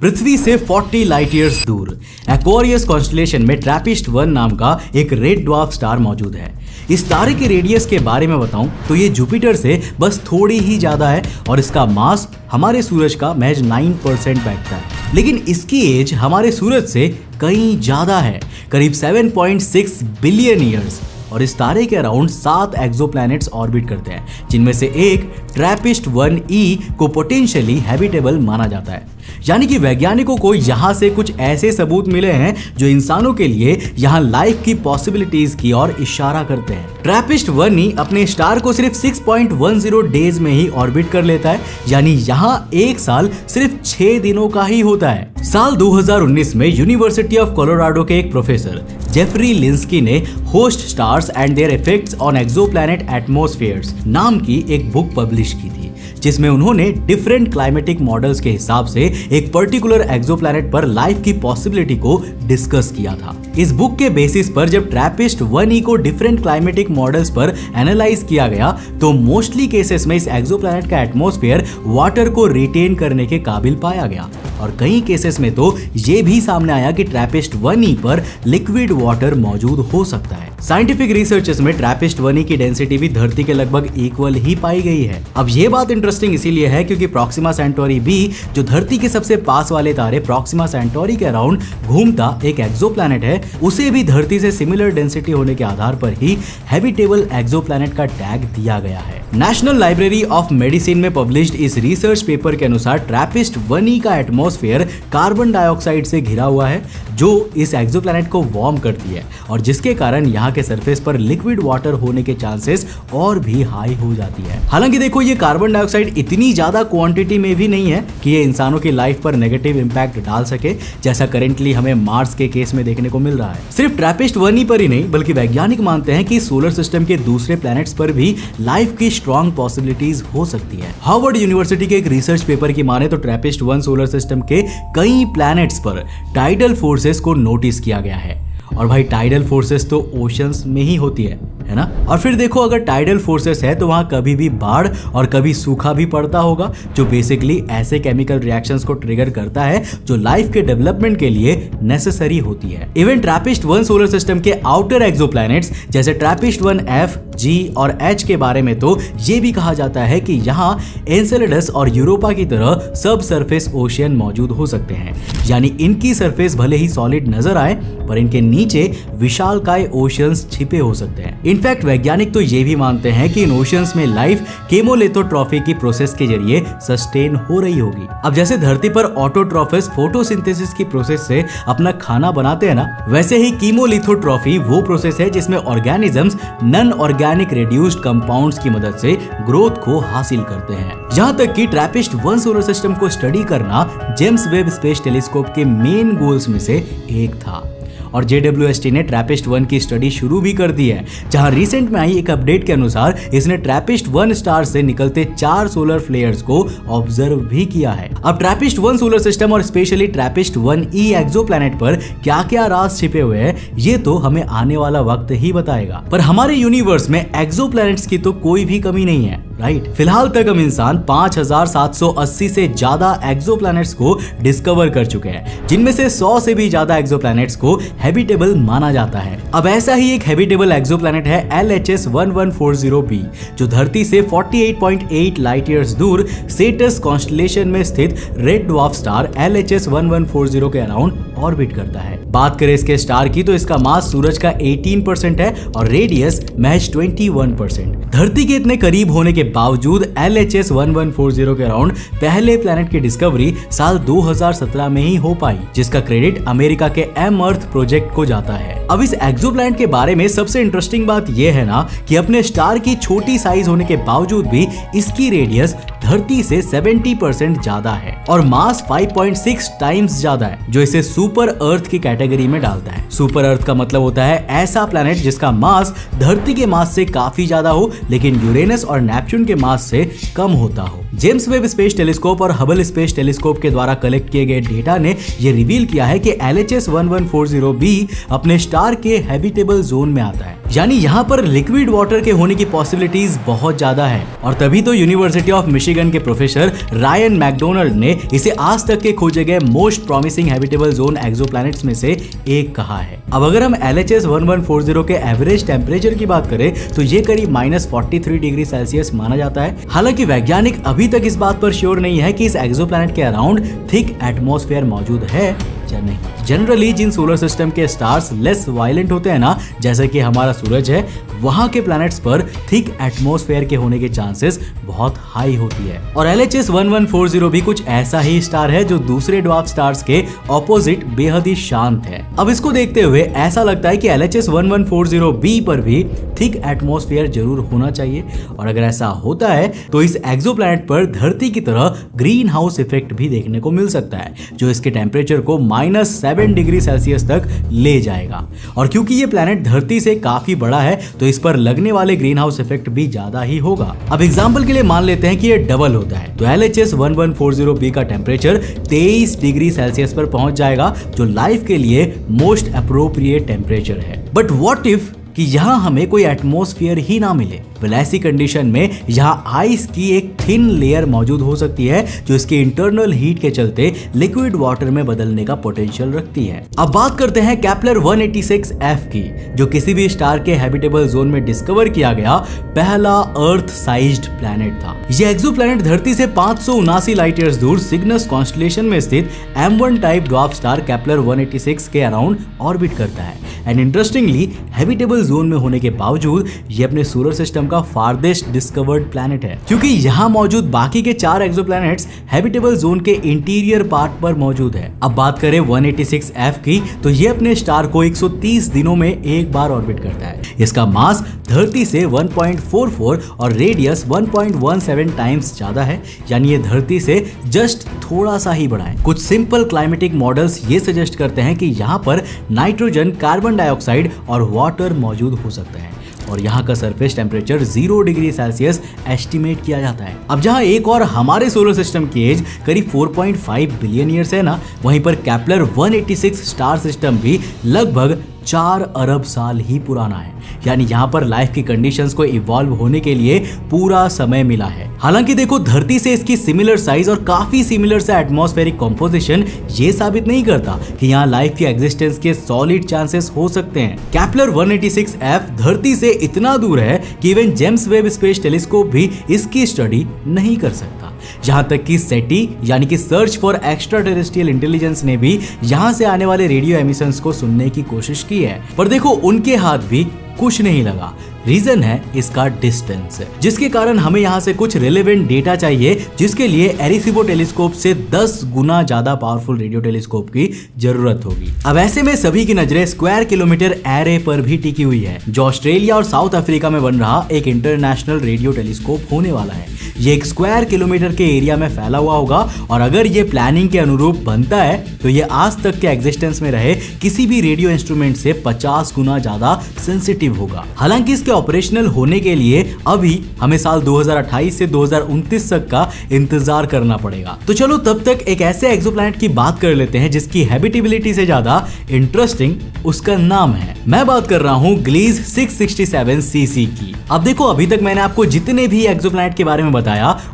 पृथ्वी से 40 light years दूर Aquarius constellation में ट्रैपिस्ट 1 नाम का एक रेड ड्वार्फ स्टार मौजूद है। इस तारे के रेडियस के बारे में बताऊं तो ये जुपिटर से बस थोड़ी ही ज्यादा है और इसका मास हमारे सूरज का महज 9% बैठता है, लेकिन इसकी एज हमारे सूरज से कहीं ज्यादा है, करीब 7.6 बिलियन ईयर्स। और इस तारे के अराउंड 7 एक्सोप्लैनेट्स ऑर्बिट करते हैं, जिनमें से एक ट्रैपिस्ट 1e को पोटेंशियली हैबिटेबल माना जाता है। यानी कि वैज्ञानिकों को यहाँ से कुछ ऐसे सबूत मिले हैं जो इंसानों के लिए यहाँ लाइफ की पॉसिबिलिटीज की ओर इशारा करते हैं। ट्रैपिस्ट 1e अपने स्टार को सिर्फ 6.10 डेज में ही ऑर्बिट कर लेता है, यानी यहाँ एक साल सिर्फ 6 दिनों का ही होता है। साल 2019 में यूनिवर्सिटी ऑफ कोलोराडो के एक प्रोफेसर जेफरी लिंस्की ने host stars and there effects on exoplanet एटमॉस्फेयर्स नाम की एक बुक पब्लिश की थी, जिसमें उन्होंने डिफरेंट क्लाइमेटिक मॉडल्स के हिसाब से एक पर्टिकुलर एक्सोप्लैनेट पर लाइफ की पॉसिबिलिटी को डिस्कस किया था। इस बुक के बेसिस पर जब ट्रैपिस्ट 1e को डिफरेंट क्लाइमेटिक मॉडल्स पर एनालाइज किया गया तो मोस्टली केसेस में इस एक्सोप्लैनेट का एटमॉस्फेयर वाटर को रिटेन करने के काबिल पाया गया, और कई केसेस में तो ये भी सामने आया कि ट्रैपिस्ट 1e पर लिक्विड वाटर मौजूद हो सकता है। साइंटिफिक रिसर्चेस में ट्रैपिस्ट 1e की डेंसिटी भी धरती के लगभग इक्वल ही पाई गई है। अब ये बात इंटरेस्टिंग इसीलिए है क्योंकि प्रॉक्सिमा सेंटोरी बी, जो धरती के सबसे पास वाले तारे प्रॉक्सिमा सेंटोरी के अराउंड घूमता एक एक्सोप्लैनेट है, उसे भी धरती से सिमिलर डेंसिटी होने के आधार पर ही हैबिटेबल एक्सोप्लैनेट का टैग दिया गया है। नेशनल लाइब्रेरी ऑफ मेडिसिन में पब्लिश्ड इस रिसर्च पेपर के अनुसार ट्रैपिस्ट 1e का एटमॉस्फेयर कार्बन डाइऑक्साइड से घिरा हुआ है, जो इस एक्सोप्लैनेट को वार्म करती है और जिसके कारण यहाँ के सरफेस पर लिक्विड वाटर होने के चांसेस और भी हाई हो जाती है। हालांकि देखो, ये कार्बन डाइऑक्साइड इतनी ज्यादा क्वांटिटी में भी नहीं है कि ये इंसानों की लाइफ पर नेगेटिव इंपैक्ट डाल सके, जैसा करेंटली हमें मार्स के केस में देखने को मिल रहा है। सिर्फ ट्रैपिस्ट 1e पर ही नहीं, बल्कि वैज्ञानिक मानते हैं कि सोलर सिस्टम के दूसरे प्लैनेट्स पर भी लाइफ की स्ट्रॉन्ग पॉसिबिलिटीज हो सकती है। हार्वर्ड यूनिवर्सिटी के एक रिसर्च पेपर की माने तो ट्रैपिस्ट 1 सोलर सिस्टम के कई प्लैनेट्स पर टाइडल फोर्सेस को नोटिस किया गया है, और भाई टाइडल फोर्सेस तो ओशंस में ही होती है ना। और फिर देखो, अगर टाइडल फोर्सेस है तो वहां कभी भी बाढ़ और कभी सूखा भी पड़ता होगा, जो बेसिकली ऐसे केमिकल रिएक्शंस को ट्रिगर करता है जो लाइफ के डेवलपमेंट के लिए नेसेसरी होती है। इवन ट्रैपिस्ट 1 सोलर सिस्टम के आउटर एक्सोप्लैनेट्स जैसे ट्रैपिस्ट 1f, G और H के बारे में तो ये भी कहा जाता है कि यहाँ एनसेलेडस और यूरोपा की तरह सब सरफेस ओशियन मौजूद हो सकते हैं, यानी इनकी सरफेस भले ही सॉलिड नजर आए पर इनके नीचे विशालकाय ओशियंस छिपे हो सकते हैं। इनफैक्ट वैज्ञानिक तो ये भी मानते हैं कि इन ओशियंस में लाइफ केमोलिथोट्रॉफी की प्रोसेस के जरिए सस्टेन हो रही होगी। अब जैसे धरती पर ऑटोट्रॉफिस फोटोसिंथेसिस की प्रोसेस से अपना खाना बनाते हैं ना, वैसे ही कीमोलिथोट्रॉफी वो प्रोसेस है जिसमें organisms non organic reduced compounds की मदद से ग्रोथ को हासिल करते हैं। यहाँ तक कि ट्रैपिस्ट 1 सोलर सिस्टम को स्टडी करना जेम्स वेब स्पेस टेलीस्कोप के मेन गोल्स में से एक था, और JWST ने ट्रैपिस्ट 1 की स्टडी शुरू भी कर दी है, जहां रिसेंट में आई एक अपडेट के अनुसार इसने ट्रैपिस्ट 1 स्टार से निकलते 4 सोलर फ्लेयर्स को ऑब्जर्व भी किया है। अब ट्रैपिस्ट 1 सोलर सिस्टम और स्पेशली ट्रैपिस्ट 1e एक्सोप्लैनेट पर क्या क्या राज छिपे हुए हैं, ये तो हमें आने वाला वक्त ही बताएगा। पर हमारे यूनिवर्स में एक्सोप्लैनेट्स की तो कोई भी कमी नहीं है, राइट। फिलहाल तक हम इंसान 5780 से ज्यादा एक्सोप्लैनेट्स को डिस्कवर कर चुके हैं, जिनमें से 100 से भी ज्यादा एक्सोप्लैनेट्स को हैबिटेबल माना जाता है। अब ऐसा ही एक हैबिटेबल एक्सोप्लैनेट है LHS 1140b, जो धरती से 48.8 लाइट ईयर्स दूर सेटस कॉन्स्टेलेशन में स्थित रेड ड्वार्फ स्टार LHS 1140 के अराउंड ऑर्बिट करता है। बात करें इसके स्टार की तो इसका मास सूरज का 18% है और रेडियस महज 21%। धरती के इतने करीब होने के बावजूद LHS 1140 के अराउंड पहले प्लैनेट की डिस्कवरी साल 2017 में ही हो पाई, जिसका क्रेडिट अमेरिका के M-Earth प्रोजेक्ट को जाता है। अब इस एक्सोप्लैनेट के बारे में सबसे इंटरेस्टिंग बात यह है ना कि अपने स्टार की छोटी साइज होने के बावजूद भी इसकी रेडियस धरती से 70% ज्यादा है और मास 5.6 टाइम्स ज्यादा है, जो इसे सुपर अर्थ की कैटेगरी में डालता है। सुपर अर्थ का मतलब होता है ऐसा प्लैनेट जिसका मास धरती के मास से काफी ज्यादा हो लेकिन यूरेनस और नेपच्यून के मास से कम होता हो। जेम्स वेब स्पेस टेलीस्कोप और हबल स्पेस टेलीस्कोप के द्वारा कलेक्ट किए गए डेटा ने यह रिवील किया है कि LHS 1140b अपने स्टार के हैबिटेबल जोन में आता है। यानी यहाँ पर लिक्विड वाटर के होने की पॉसिबिलिटीज बहुत ज्यादा है। और तभी तो यूनिवर्सिटी ऑफ मिशिगन के प्रोफेसर रायन मैकडोनाल्ड ने इसे आज तक के खोजे गए most promising habitable zone exoplanets में से एक कहा है। अब अगर हम LHS 1140 के एवरेज टेम्परेचर की बात करें तो ये करीब -43 डिग्री सेल्सियस माना जाता है। हालांकि वैज्ञानिक अभी तक इस बात पर श्योर नहीं है कि इस एक्सोप्लैनेट के अराउंड थिक एटमॉस्फेयर मौजूद है या नहीं। जनरली जिन सोलर सिस्टम के स्टार्स लेस वायलेंट होते हैं ना, जैसे कि हमारा सूरज है, वहां के प्लैनेट्स पर थिक एटमॉस्फेयर के होने के चांसेस बहुत हाई होती है। और LHS 1140 भी कुछ ऐसा ही स्टार है जो दूसरे ड्वार्फ स्टार्स के ऑपोजिट बेहद ही शांत है। अब इसको देखते हुए ऐसा लगता है कि LHS 1140b पर भी थिक एटमॉस्फेयर जरूर होना चाहिए। और अगर ऐसा होता है तो इस एक्सोप्लैनेट पर धरती की तरह ग्रीन हाउस इफेक्ट भी देखने को मिल सकता है, जो इसके टेम्परेचर को -7 डिग्री सेल्सियस तक ले जाएगा। और क्योंकि ये प्लैनेट धरती से काफी बड़ा है तो इस पर लगने वाले ग्रीन हाउस इफेक्ट भी ज्यादा ही होगा। अब एग्जांपल के लिए मान लेते हैं कि ये डबल होता है तो LHS 1140b का टेम्परेचर 23 डिग्री सेल्सियस पर पहुंच जाएगा, जो लाइफ के लिए मोस्ट अप्रोप्रिएट टेम्परेचर है। बट व्हाट इफ कि यहाँ हमें कोई एटमॉस्फेयर ही ना मिले? वेल, ऐसी कंडीशन में यहाँ आइस की एक थिन लेयर मौजूद हो सकती है जो इसके इंटरनल हीट के चलते लिक्विड वाटर में बदलने का पोटेंशियल रखती है। अब बात करते हैं केपलर 186f की, जो किसी भी स्टार के हैबिटेबल जोन में डिस्कवर किया गया पहला अर्थ साइज्ड प्लैनेट था। यह एक्सोप्लैनेट धरती से 579 लाइट ईयर्स दूर सिग्नस कॉन्स्टेलेशन में स्थित M1 type dwarf star Kepler 186 के अराउंड ऑर्बिट करता है। एंड इंटरेस्टिंगली हैबिटेबल जोन में होने के बावजूद ये अपने सोलर सिस्टम का फार्देस्ट डिस्कवर्ड प्लैनेट है, क्योंकि यहाँ मौजूद बाकी के 4 एक्सोप्लैनेट्स हैबिटेबल जोन के इंटीरियर पार्ट पर मौजूद है। अब बात करें 186f की तो ये अपने स्टार को 130 दिनों में एक बार ऑर्बिट करता है। इसका मास धरती से 1.44 और रेडियस 1.17 टाइम्स ज्यादा है, यानी ये धरती से जस्ट थोड़ा सा ही बड़ा है। कुछ सिंपल क्लाइमेटिक मॉडल्स ये सजेस्ट करते हैं कि यहाँ पर नाइट्रोजन, कार्बन डाइऑक्साइड और वाटर मौजूद हो सकता है। और यहाँ का surface temperature 0 degree Celsius estimate किया जाता है। अब जहाँ एक और हमारे सोलर सिस्टम की एज करीब 4.5 बिलियन ईयर्स है ना, वहीं पर केपलर 186 स्टार सिस्टम भी लगभग 4 अरब साल ही पुराना है। यानी यहाँ पर लाइफ की कंडीशंस को इवॉल्व होने के लिए पूरा समय मिला है। हालांकि देखो, धरती से इसकी सिमिलर साइज और काफी सिमिलर सा एटमॉस्फेरिक कॉम्पोजिशन ये साबित नहीं करता कि यहाँ लाइफ की एग्जिस्टेंस के सॉलिड चांसेस हो सकते हैं। केपलर 186f धरती से इतना दूर है कि even James Webb space telescope भी इसकी स्टडी नहीं कर सकता। यहाँ तक कि सेटी यानी कि search for extra terrestrial intelligence ने भी यहाँ से आने वाले रेडियो एमिशंस को सुनने की कोशिश की है, पर देखो उनके हाथ भी कुछ नहीं लगा। रीजन है इसका डिस्टेंस, जिसके कारण हमें यहाँ से कुछ रिलेवेंट डेटा चाहिए, जिसके लिए एरिसीबो टेलीस्कोप से 10 गुना ज्यादा पावरफुल रेडियो टेलीस्कोप की जरूरत होगी। अब ऐसे में सभी की नजरें स्क्वायर किलोमीटर एरे पर भी टिकी हुई है, जो ऑस्ट्रेलिया और साउथ अफ्रीका में बन रहा एक इंटरनेशनल रेडियो टेलीस्कोप होने वाला है। ये 1 स्क्वायर किलोमीटर के एरिया में फैला हुआ होगा और अगर ये प्लानिंग के अनुरूप बनता है तो ये आज तक के एग्जिस्टेंस में रहे किसी भी रेडियो इंस्ट्रूमेंट से 50 गुना ज्यादा सेंसिटिव होगा। हालांकि इसके ऑपरेशनल होने के लिए अभी हमें साल 2028 से 2029 तक का इंतजार करना पड़ेगा। तो चलो तब तक एक ऐसे एक्सोप्लैनेट की बात कर लेते हैं जिसकी हैबिटेबिलिटी से ज्यादा इंटरेस्टिंग उसका नाम है। मैं बात कर रहा हूँ ग्लीज 667cc की। अब देखो, अभी तक मैंने आपको जितने भी एक्सोप्लैनेट के बारे में बताया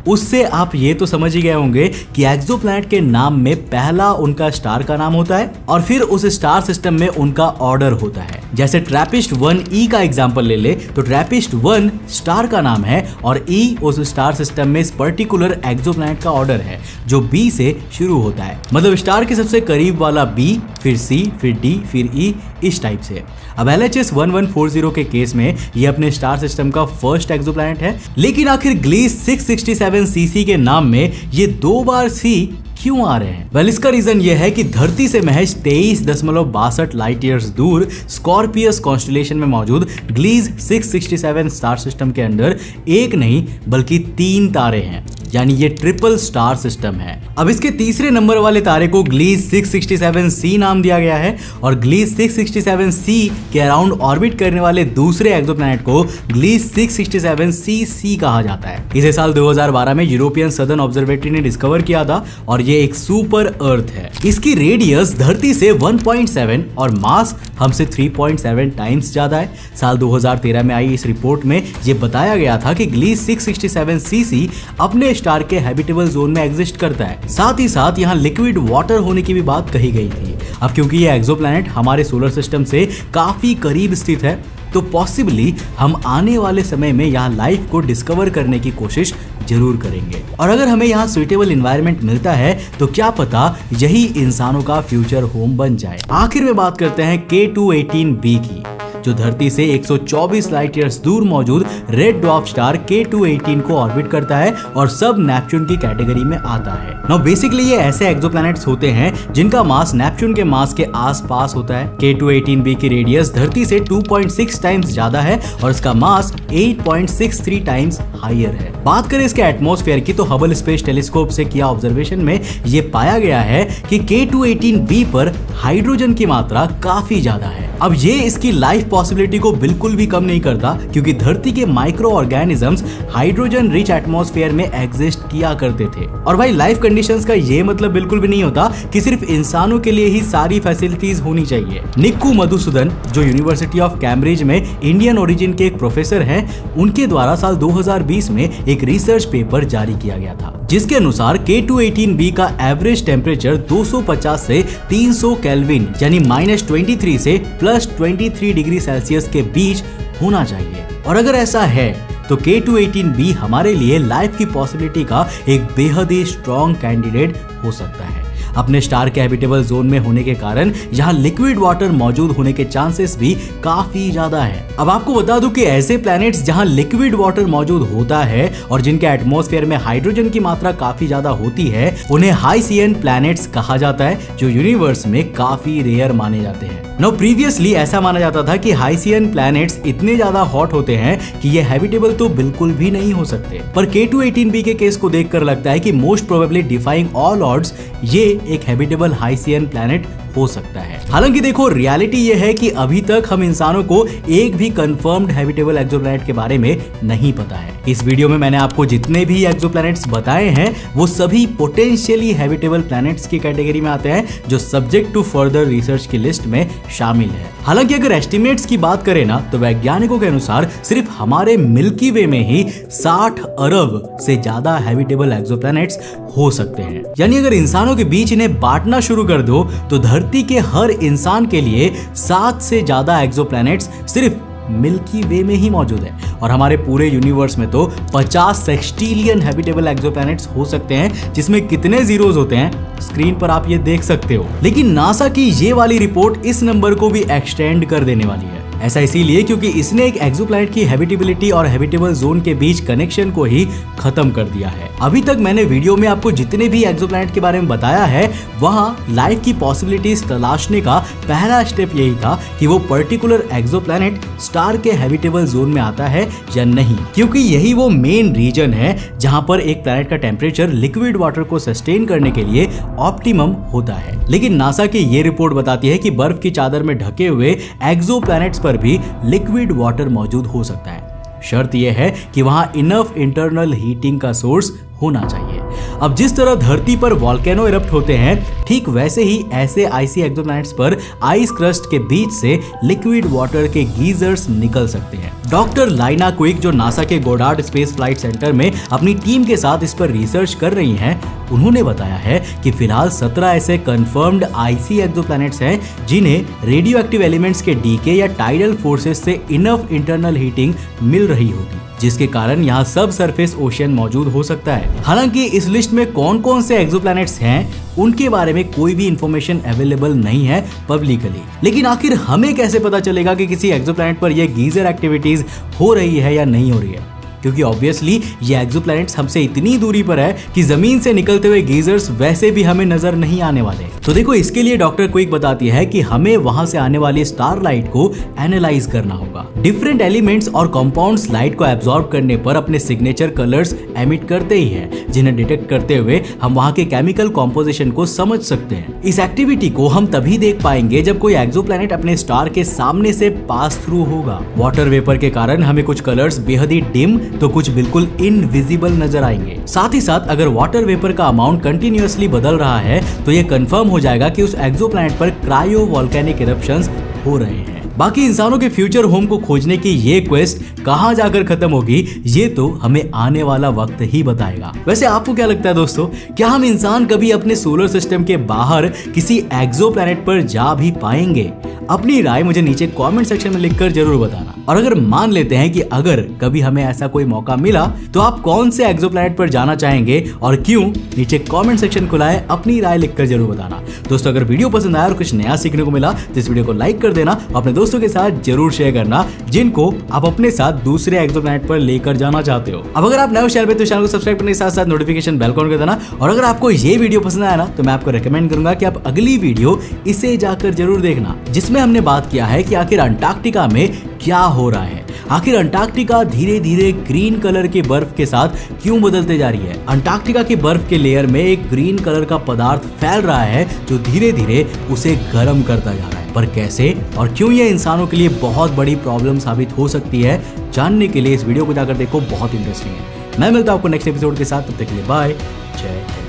उससे आप ये तो समझ ही गए होंगे कि एक्सोप्लैनेट के नाम में पहला उनका स्टार का नाम होता है और फिर उस स्टार सिस्टम में उनका ऑर्डर होता है। जैसे ट्रैपिस्ट 1e का एग्जांपल ले ले तो ट्रैपिस्ट 1 स्टार का नाम है और E उस स्टार सिस्टम में इस पर्टिकुलर एक्सोप्लैनेट का ऑर्डर है जो B से शुरू होता है। मतलब स्टार के सबसे करीब वाला B, फिर C, फिर D, फिर E, इस टाइप से। अब LHS 1140 के केस में ये अपने स्टार सिस्टम का फर्स्ट एक्सोप्लैनेट है, लेकिन आखिर ग्लीज 667cc के नाम में ये 2 बार C क्यों आ रहे हैं? वेल, इसका रीजन ये है कि धरती से महज 23.62 लाइट ईयर्स दूर स्कॉर्पियस कॉन्स्टेलेशन में मौजूद ग्लीज 667 स्टार सिस्टम के अंदर एक नहीं बल्कि 3 तारे हैं, यानी ये ट्रिपल स्टार सिस्टम है। अब इसके तीसरे नंबर वाले तारे को ग्लीज 667c नाम दिया गया है और ग्लीज 667c के अराउंड ऑर्बिट करने वाले दूसरे एक्सोप्लैनेट को ग्लीज 667cc कहा जाता है। इसे साल 2012 में यूरोपियन सदर्न ऑब्जर्वेटरी ने डिस्कवर किया था और ये एक सुपर अर्थ है। इसकी रेडियस धरती से 1.7 और मास हमसे 3.7 टाइम्स ज्यादा है। साल 2013 में आई इस रिपोर्ट में ये बताया गया था कि ग्लीस 667cc अपने स्टार के हैबिटेबल जोन में एग्जिस्ट करता है। साथ ही साथ यहाँ लिक्विड वाटर होने की भी बात कही गई थी। अब क्योंकि ये एक्सोप्लैनेट हमारे सोलर सिस्टम से काफी करीब स्थित है, तो पॉसिबली हम आने वाले समय में यहाँ लाइफ को डिस्कवर करने की कोशिश जरूर करेंगे। और अगर हमें यहाँ सुइटेबल एनवायरनमेंट मिलता है तो क्या पता यही इंसानों का फ्यूचर होम बन जाए। आखिर में बात करते हैं K2-18b की, जो धरती से 124 लाइट ईयर्स दूर मौजूद रेड ड्वार्फ स्टार K2-18 को ऑर्बिट करता है और सब नेपच्यून की कैटेगरी में आता है। नाउ बेसिकली ये ऐसे एक्सोप्लैनेट्स होते हैं जिनका मास नेपच्यून के मास के आसपास होता है। K2-18b की रेडियस धरती से 2.6 टाइम्स ज्यादा है और इसका मास 8.63 टाइम्स हायर है। बात करें इसके एटमॉस्फेयर की तो हबल स्पेस टेलीस्कोप से किया ऑब्जर्वेशन में ये पाया गया है कि K2-18b पर हाइड्रोजन की मात्रा काफी ज्यादा है। अब ये इसकी लाइफ पॉसिबिलिटी को बिल्कुल भी कम नहीं करता, क्योंकि धरती के micro organisms hydrogen rich atmosphere में एग्जिस्ट किया करते थे। और भाई लाइफ कंडीशंस का ये मतलब बिल्कुल भी नहीं होता कि सिर्फ इंसानों के लिए ही सारी फैसिलिटीज होनी चाहिए। निक्कू मधुसूदन, जो यूनिवर्सिटी ऑफ कैम्ब्रिज में इंडियन ओरिजिन के एक प्रोफेसर हैं, उनके द्वारा साल 2020 में एक रिसर्च पेपर जारी किया गया था, जिसके अनुसार K2-18b का एवरेज टेम्परेचर 250 से 300 केल्विन यानी -23 से +23 डिग्री सेल्सियस के बीच होना चाहिए। और अगर ऐसा है तो K2-18b हमारे लिए लाइफ की पॉसिबिलिटी का एक बेहद ही स्ट्रॉन्ग कैंडिडेट हो सकता है। अपने स्टार के हैबिटेबल जोन में होने के कारण यहाँ लिक्विड वाटर मौजूद होने के चांसेस भी काफी ज्यादा है। अब आपको बता दूं कि ऐसे प्लैनेट्स जहाँ लिक्विड वाटर मौजूद होता है और जिनके एटमॉस्फेयर में हाइड्रोजन की मात्रा काफी ज्यादा होती है, उन्हें हाइसियन प्लैनेट्स कहा जाता है, जो यूनिवर्स में काफी रेयर माने जाते हैं। नाउ प्रीवियसली ऐसा माना जाता था कि हाइसियन प्लैनेट्स इतने ज्यादा हॉट होते हैं कि ये हैबिटेबल तो बिल्कुल भी नहीं हो सकते, पर K2-18b के केस को देखकर लगता है कि most probably defying all odds ये एक हैबिटेबल हाइसियन प्लैनेट हो सकता है। हालांकि देखो, रियलिटी ये है कि अभी तक हम इंसानों को एक भी कंफर्म्ड हैबिटेबल एक्सोप्लैनेट के बारे में नहीं पता है। इस वीडियो में मैंने आपको जितने भी एक्सोप्लैनेट्स बताए हैं वो सभी पोटेंशियली हैबिटेबल प्लैनेट्स की कैटेगरी में आते हैं, जो सब्जेक्ट टू फर्दर रिसर्च की लिस्ट में शामिल है। हालांकि अगर एस्टिमेट्स की बात करें ना, तो वैज्ञानिकों के अनुसार सिर्फ हमारे मिल्की वे में ही 60 अरब से ज्यादा हैबिटेबल एक्सोप्लैनेट्स हो सकते हैं। यानी अगर इंसानों के बीच इन्हें बांटना शुरू कर दो तो धरती के हर इंसान के लिए 7 से ज्यादा एक्सोप्लैनेट्स सिर्फ मिल्की वे में ही मौजूद है। और हमारे पूरे यूनिवर्स में तो 50 सेक्सटिलियन हैबिटेबल एक्सोप्लैनेट्स हो सकते हैं, जिसमें कितने जीरोस होते हैं स्क्रीन पर आप ये देख सकते हो। लेकिन नासा की ये वाली रिपोर्ट इस नंबर को भी एक्सटेंड कर देने वाली है। ऐसा इसीलिए क्योंकि इसने एक एक्सोप्लैनेट की हैबिटेबिलिटी और हैबिटेबल जोन के बीच कनेक्शन को ही खत्म कर दिया है। अभी तक मैंने वीडियो में आपको जितने भी एक्सोप्लैनेट के बारे में बताया है, वहाँ लाइफ की पॉसिबिलिटीज तलाशने का पहला स्टेप यही था कि वो पर्टिकुलर एक्सोप्लैनेट स्टार के हैबिटेबल जोन में आता है या नहीं, क्योंकि यही वो मेन रीजन है जहाँ पर एक प्लैनेट का टेम्परेचर लिक्विड वाटर को सस्टेन करने के लिए ऑप्टिमम होता है। लेकिन नासा की ये रिपोर्ट बताती है कि बर्फ की चादर में ढके हुए एक्सोप्लैनेट्स पर भी लिक्विड वाटर मौजूद हो सकता है। शर्त यह है कि वहां इनफ इंटरनल हीटिंग का सोर्स होना चाहिए। अब जिस तरह धरती पर वॉल्केनो इरप्ट होते हैं, ठीक वैसे ही ऐसे आइसी एक्सोप्लैनेट्स पर आइस क्रस्ट के बीच से लिक्विड वाटर के गीजर्स निकल सकते हैं। डॉक्टर लाइना क्विक, जो नासा के गोडार्ड स्पेस फ्लाइट सेंटर में अपनी टीम के साथ इस पर रिसर्च कर रही हैं, उन्होंने बताया है कि फिलहाल 17 ऐसे कंफर्म्ड आइसी एक्सोप्लैनेट्स हैं जिन्हें रेडियो एक्टिव एलिमेंट्स के डीके या टाइडल फोर्सेस से इनफ इंटरनल हीटिंग मिल रही होगी, जिसके कारण यहाँ सब सरफेस ओशियन मौजूद हो सकता है। हालांकि इस लिस्ट में कौन कौन से एक्सोप्लैनेट्स हैं उनके बारे में कोई भी इंफॉर्मेशन अवेलेबल नहीं है पब्लिकली। लेकिन आखिर हमें कैसे पता चलेगा कि किसी एक्सोप्लैनेट पर यह गीजर एक्टिविटीज हो रही है या नहीं हो रही है? क्योंकि ऑब्वियसली ये एक्सोप्लैनेट्स हमसे इतनी दूरी पर है कि जमीन से निकलते हुए गीजर्स वैसे भी हमें नजर नहीं आने वाले। तो देखो, इसके लिए डॉक्टर क्विक बताती है कि हमें वहां से आने वाली स्टार लाइट को एनालाइज करना होगा। डिफरेंट एलिमेंट्स और कंपाउंड्स लाइट को एब्जॉर्ब करने पर अपने सिग्नेचर कलर्स एमिट करते ही हैं, जिन्हें डिटेक्ट करते हुए हम वहां के केमिकल कॉम्पोजिशन को समझ सकते हैं। इस एक्टिविटी को हम तभी देख पाएंगे जब कोई एक्सोप्लैनेट अपने स्टार के सामने से पास थ्रू होगा। वाटर वेपर के कारण हमें कुछ कलर्स बेहद ही डिम तो कुछ बिल्कुल इनविजिबल नजर आएंगे। साथ ही साथ अगर वाटर वेपर का अमाउंट कंटिन्यूअसली बदल रहा है तो यह कंफर्म हो जाएगा कि उस एक्सोप्लैनेट पर क्रायो वोल्केनिक इरप्शंस हो रहे हैं। बाकी इंसानों के फ्यूचर होम को खोजने की ये क्वेस्ट कहां जाकर खत्म होगी, ये तो हमें आने वाला वक्त ही बताएगा। वैसे आपको क्या लगता है दोस्तों, क्या हम इंसान कभी अपने सोलर सिस्टम के बाहर किसी एक्सोप्लैनेट पर जा भी पाएंगे? अपनी राय मुझे नीचे कमेंट सेक्शन में लिखकर जरूर बताना। और अगर मान लेते हैं कि अगर कभी हमें ऐसा कोई मौका मिला तो आप कौन से एक्सोप्लैनेट पर जाना चाहेंगे और क्यों? नीचे कमेंट सेक्शन खुला है, अपनी राय लिखकर जरूर बताना। दोस्तों अगर वीडियो पसंद आया और कुछ नया सीखने को मिला तो इस वीडियो को लाइक कर देना, अपने दोस्तों के साथ जरूर शेयर करना जिनको आप अपने साथ दूसरे एक्सोप्लैनेट पर लेकर जाना चाहते हो। अब अगर आप नए हो चैनल पे तो चैनल को सब्सक्राइब करने के साथ साथ नोटिफिकेशन बेल ऑन कर देना। और अगर आपको ये वीडियो पसंद आया ना तो मैं आपको रेकमेंड करूंगा कि आप अगली वीडियो इसे जाकर जरूर देखना, जिसमें हमने बात किया है कि आखिर अंटार्कटिका में क्या हो रहा है। आखिर अंटार्कटिका धीरे धीरे ग्रीन कलर के बर्फ के साथ क्यों बदलते जा रही है? अंटार्कटिका के बर्फ के लेयर में एक ग्रीन कलर का पदार्थ फैल रहा है जो धीरे धीरे उसे गर्म करता जा रहा है। पर कैसे और क्यों ये इंसानों के लिए बहुत बड़ी प्रॉब्लम साबित हो सकती है, जानने के लिए इस वीडियो को जाकर देखो, बहुत इंटरेस्टिंग है। मैं मिलता हूं आपको नेक्स्ट एपिसोड के साथ, तब तक के लिए बाय, जय हिंद।